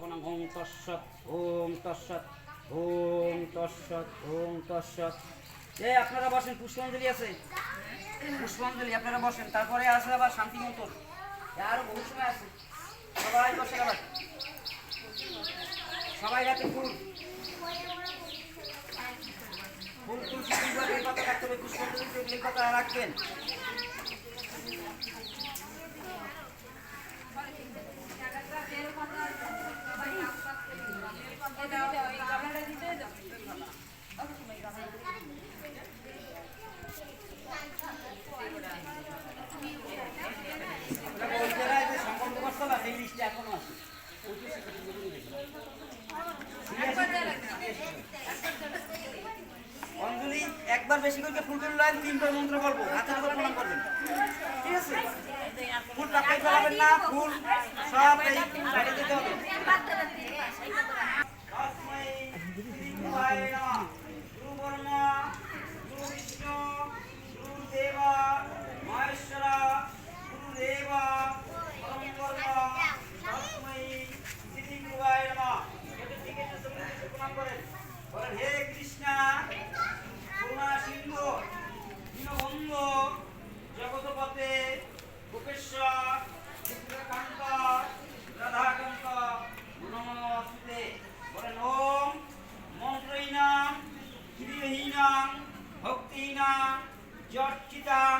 প্রণাম। ওম তৎসৎ ওম তৎসৎ ওম তৎসৎ ওম তৎসৎ। এই আপনারা বসেন, পুষ্পাঞ্জলি আছে, পুষ্পাঞ্জলি আপনারা বসেন। তারপরে আসলে আবার শান্তি মন্ত্র, আরো বহু সময় আছে। সবাই বসে, আবার সবাই রাতে ফুল ফুল তুলসী বেলপাতা রাখতে হবে, পুষ্পাঞ্জলিতে বেলপাতা রাখবেন। অঞ্জলি একবার বেশি করে ফুল তুললে 3বার মন্ত্র বলবো, হাতের উপর প্রণাম করবেন, ঠিক আছে? ফুল টাকাই ফেলাবেন না, ফুল সব এই সাইডে দিতে হবে। হে কৃষ্ণা করুণা সিন্ধু দীনবন্ধু জগৎপতে গোপেশ্বর কান্ত রাধাকান্ত নমস্তে। বলেন ওম মন্ত্রহীনাং ক্রিয়াহীনাং ভক্তিহীনাং যচ্চিতাং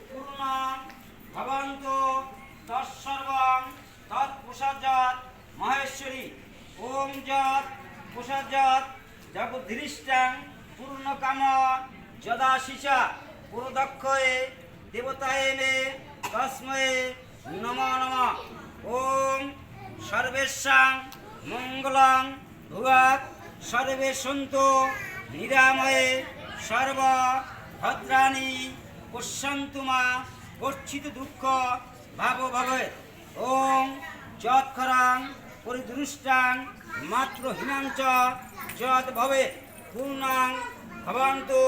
পূর্ণাং ভবন্তু তৎসর্বং তৎপ্রসাদাৎ মহেশ্বরী। ওম যৎ প্রসাদাৎ জগদ্ধিষ্টাং পূর্ণকাম যদাশিষা পুরোদক্ষয়ে দেবতায়ে মে তস্ময়ে নমো নমঃ। ওম সর্বেষাং মঙ্গলং ভুয়াৎ সর্বে সন্তু নিরাময়ে সর্ব ভদ্রাণি পশ্যন্তু মা কর্ষিত দুঃখ ভাব ভবে। ওম যৎখরাং পরিদৃষ্টাং মাত্রহীনাঞ্চ যৎ ভবে পূর্ণাং ভবন্তু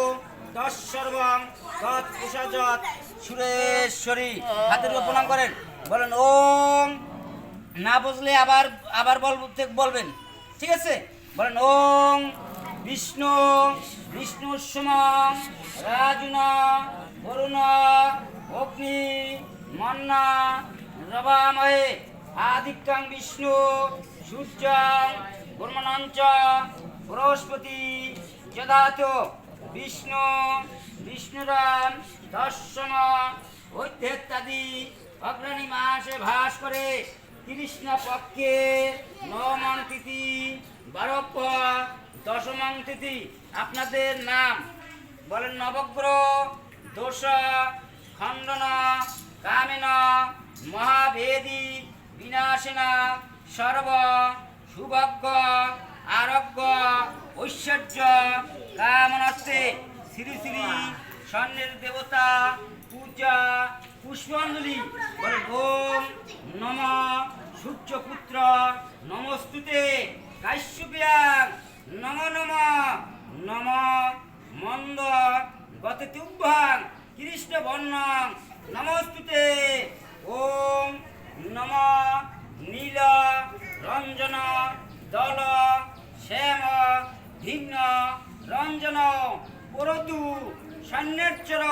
তৎসর্বং তৎপ্রসাদাৎ সুরেশ্বরী। হাতের উপর প্রণাম করেন, বলেন ওম। না বুঝলে আবার আবার বলবেন, ঠিক আছে? বলেন ওম বিষ্ণু বিষ্ণু সমং রাজুনা বরুণ অগ্নি মন্না রবাময়ে আদিক্যাং বিষ্ণু সূর্যং ব্রহ্মণঞ্চ বৃহস্পতি যদাত বিষ্ণু বিষ্ণুরাম দর্শন ঐত্যেত্যাদি অগ্রণী মাসে ভাস করে কৃষ্ণ পক্ষে নবমং তিথি 12 দশমং তিথি। আপনাদের নাম বলেন নবগ্রহ দোষ খণ্ডন কামেন মহাভেদী বিনাশিনা সর্ব সুভগ্য আরোগ্য ঐশ্বর্য কামনার্থে শ্রী শ্রী স্বর্ণের দেবতা পূজা পুষ্পাঞ্জলি। বলে ওম নম সূর্যপুত্র নমস্তুতে কাশ্যপ্যাং নম নম নম মন্দ গতে তুভ্যাং কৃষ্ণ বর্ণং নমস্তুতে। ওম নম নীল রঞ্জন দল শ্যাম ভিন্ন রঞ্জন পরতু সন্ন্যচ্চর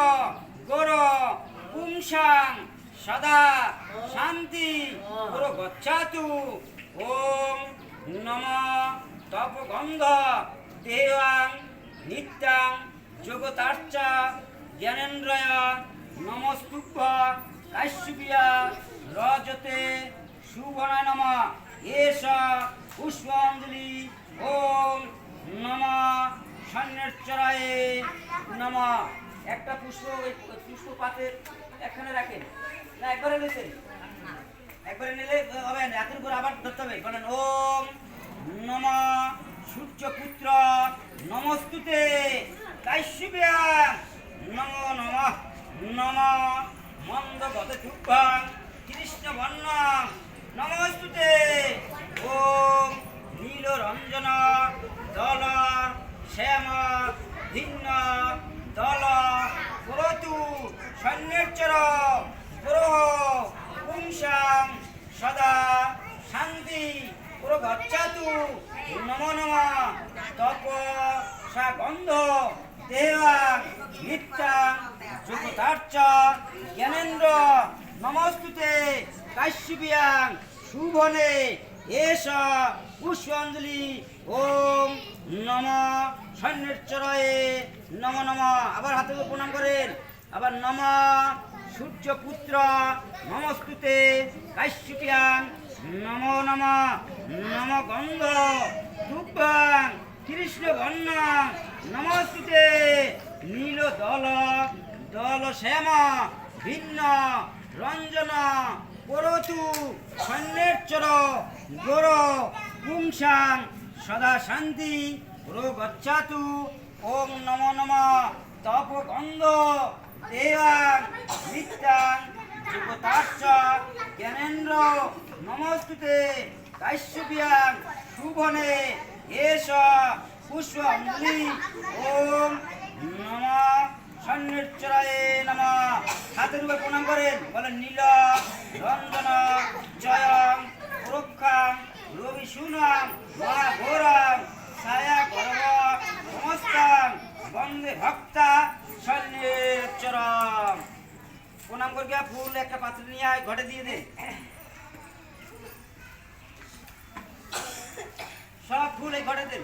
গোর পুংসাং সদা শান্তি পুর গচ্ছাতু। ওম নম তপগন্ধ দেহাং নিত্যাং জগতার্চা জ্ঞানেন্দ্রয় নমস্তুভ্য কাশ্যপ্যা রজতে শুভনা নম এষ পুষ্পাঞ্জলি। ওম নম সন্ন্যচ্চরায়ে নম। একটা পুষ্প পাতের এখানে রাখেন না, একবারে নিয়েছেন, একবারে নিলে হবে না, হাতের উপর আবার ধরতে হবে। বলেন ওম নম সূর্যপুত্র নমস্তুতে কাশ্যপ্যা নম নম নম মন্দ গতে তুভ্যাং কৃষ্ণ বর্ণ নমস্তুতে। ওম নীল রঞ্জন দল শ্যাম ভিন্ন দল পুরতু সন্ন্যচ্চর গ্রহ পুংসাং সদা শান্তি পুর গচ্ছাতু নমো নমঃ তপ সা গন্ধ দেবাং নিত্যাং জগতার্চ জ্ঞানেন্দ্র নমস্তুতে কাশ্যপিয়াং শুভনে এষ পুষ্পাঞ্জলি ওম নমঃ সন্ন্যচরয়ে নমো নমঃ। আবার হাতে প্রণাম করেন। আবার নমঃ সূর্যপুত্র নমস্তুতে কাশ্যপিয়াং নমো নমঃ নম গন্ধ দুব্বাং কৃষ্ণবর্ণাং নমস্তুতে নীল দল দল শ্যাম ভিন্ন রঞ্জন করতু সন্ন্যেচ্চর গোর পুংসাং সদা শান্তি গচ্ছাতু ওম নমো নমঃ তপ গন্ধ দেবাং নিত্যাং জগতার্চ জ্ঞানেন্দ্র নমস্তুতে কাশ্যপিয়াং শুভনে এষ পুষ্পাঞ্জলি ওম নমঃ সন্ন্যচরায়ে নমঃ। হাতের উপরে প্রণাম করেন। বলেন নীল রঞ্জন জয়ং রক্ষাং রবি সুনাং মহাঘোরাং ছায়া গর্ভ সমস্তাং বন্দে ভক্তা সন্ন্যচরম। প্রণাম করে গিয়া ফুল একটা পাত্র নিয়ে আয়, ঘটে দিয়ে দে। সব ফুল এই ঘটে দেন।